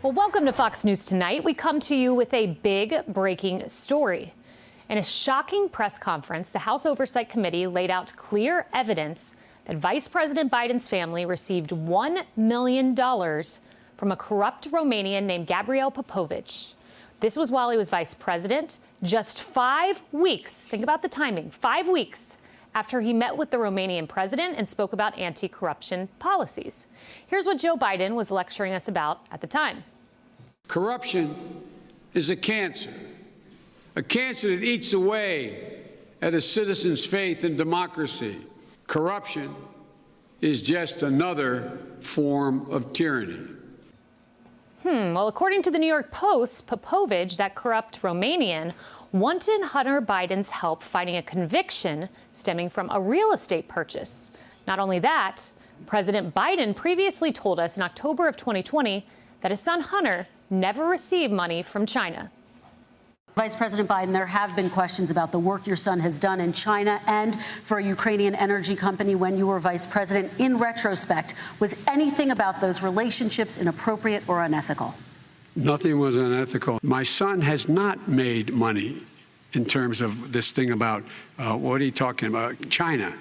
Well, welcome to Fox News Tonight. We come to you with a big breaking story. In a shocking press conference, the House Oversight Committee laid out clear evidence that Vice President Biden's family received $1 million from a corrupt Romanian named Gabriel Popovich. This was while he was vice president, just 5 weeks, think about the timing, 5 weeks after he met with the Romanian president and spoke about anti-corruption policies. Here's what Joe Biden was lecturing us about at the time. Corruption is a cancer that eats away at a citizen's faith in democracy. Corruption is just another form of tyranny. Well, according to the New York Post, Popovich, that corrupt Romanian, wanted Hunter Biden's help fighting a conviction stemming from a real estate purchase. Not only that, President Biden previously told us in October of 2020 that his son Hunter never received money from China. Vice President Biden, there have been questions about the work your son has done in China and for a Ukrainian energy company when you were vice president. In retrospect, was anything about those relationships inappropriate or unethical? Nothing was unethical. My son has not made money in terms of this thing about, what are you talking about, China.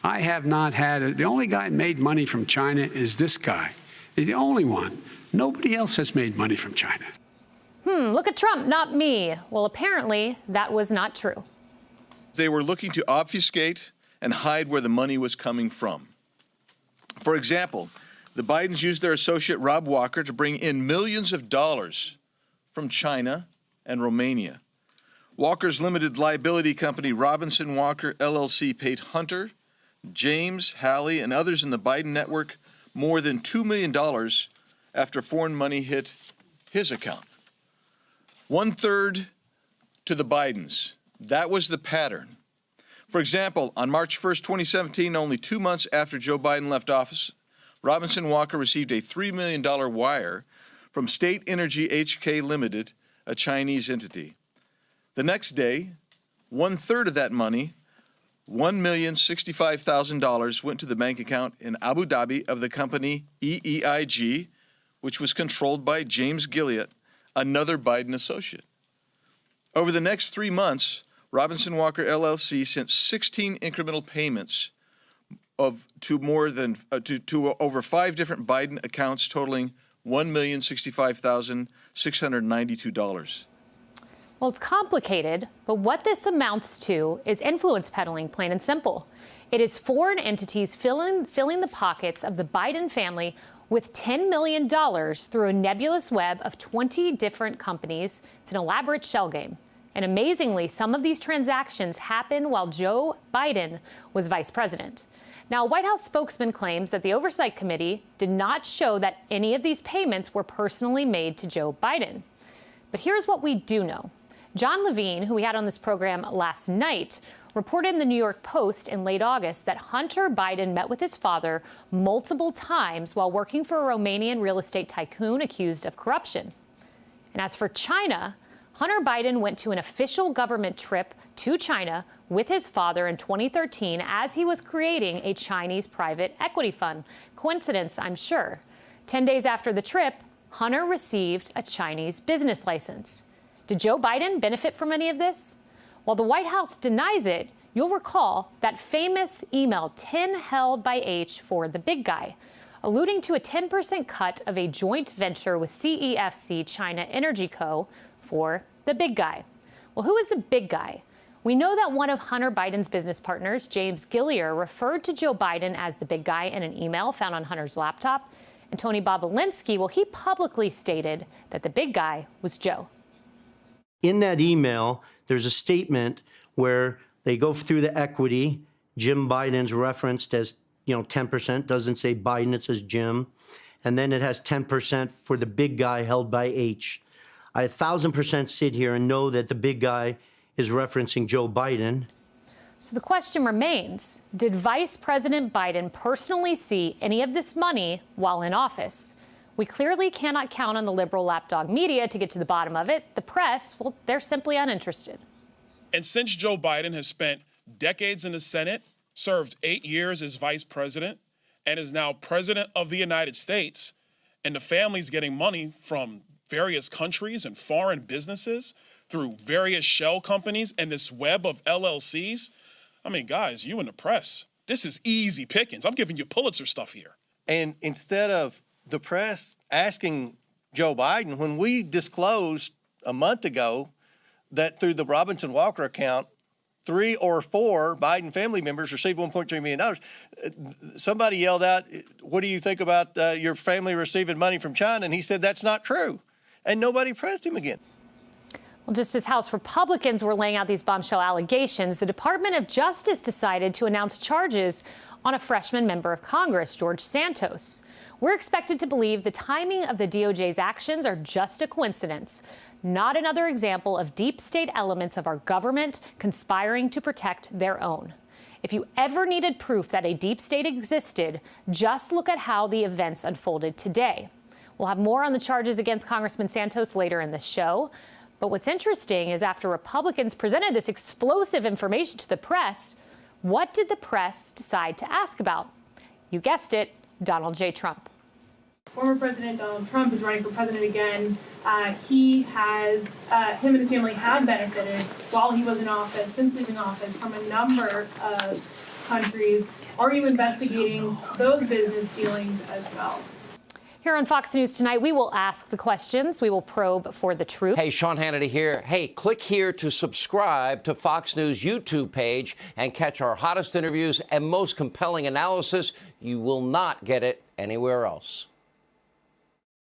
I have not had, the only guy made money from China is this guy. He's the only one. Nobody else has made money from China. Look at Trump, not me. Well, apparently that was not true. They were looking to obfuscate and hide where the money was coming from. For example, the Bidens used their associate Rob Walker to bring in millions of dollars from China and Romania. Walker's limited liability company, Robinson Walker LLC, paid Hunter, James, Hallie, and others in the Biden network more than $2 million after foreign money hit his account. 1/3 to the Bidens. That was the pattern. For example, on March 1st, 2017, only 2 months after Joe Biden left office, Robinson Walker received a $3 million wire from State Energy HK Limited, a Chinese entity. The next day, 1/3 of that money, $1,065,000, went to the bank account in Abu Dhabi of the company EEIG, which was controlled by James Gilliatt, another Biden associate. Over the next 3 months, Robinson Walker LLC sent 16 incremental payments to over 5 different Biden accounts totaling $1,065,692. Well, it's complicated, but what this amounts to is influence peddling, plain and simple. It is foreign entities filling the pockets of the Biden family with $10 million through a nebulous web of 20 different companies. It's an elaborate shell game. And amazingly, some of these transactions happened while Joe Biden was vice president. Now, a White House spokesman claims that the Oversight Committee did not show that any of these payments were personally made to Joe Biden. But here's what we do know. John Levine, who we had on this program last night, reported in the New York Post in late August that Hunter Biden met with his father multiple times while working for a Romanian real estate tycoon accused of corruption. And as for China, Hunter Biden went to an official government trip to China with his father in 2013 as he was creating a Chinese private equity fund. Coincidence, I'm sure. 10 days after the trip, Hunter received a Chinese business license. Did Joe Biden benefit from any of this? While the White House denies it, you'll recall that famous email 10 held by H for the big guy, alluding to a 10% cut of a joint venture with CEFC China Energy Co. for the big guy. Well, who is the big guy? We know that one of Hunter Biden's business partners, James Gilliar, referred to Joe Biden as the big guy in an email found on Hunter's laptop. And Tony Bobulinski, well, he publicly stated that the big guy was Joe. In that email, there's a statement where they go through the equity. Jim Biden's referenced as, 10%. Doesn't say Biden, it says Jim. And then it has 10% for the big guy held by H. I 1,000% sit here and know that the big guy is referencing Joe Biden. So the question remains, did Vice President Biden personally see any of this money while in office? We clearly cannot count on the liberal lapdog media to get to the bottom of it. The press, well, they're simply uninterested. And since Joe Biden has spent decades in the Senate, served 8 years as vice president, and is now president of the United States, and the family's getting money from various countries and foreign businesses through various shell companies and this web of LLCs. I mean, guys, you in the press, this is easy pickings. I'm giving you Pulitzer stuff here. And instead of the press asking Joe Biden, when we disclosed a month ago that through the Robinson Walker account, 3 or 4 Biden family members received $1.3 million, somebody yelled out, "What do you think about your family receiving money from China?" And he said, "That's not true." And nobody pressed him again. Well, just as House Republicans were laying out these bombshell allegations, the Department of Justice decided to announce charges on a freshman member of Congress, George Santos. We're expected to believe the timing of the DOJ's actions are just a coincidence, not another example of deep state elements of our government conspiring to protect their own. If you ever needed proof that a deep state existed, just look at how the events unfolded today. We'll have more on the charges against Congressman Santos later in the show. But what's interesting is after Republicans presented this explosive information to the press, what did the press decide to ask about? You guessed it, Donald J. Trump. Former President Donald Trump is running for president again. Him and his family have benefited while he was in office, since leaving office, from a number of countries. Are you investigating those business dealings as well? Here on Fox News tonight, we will ask the questions. We will probe for the truth. Hey, Sean Hannity here. Hey, click here to subscribe to Fox News YouTube page and catch our hottest interviews and most compelling analysis. You will not get it anywhere else.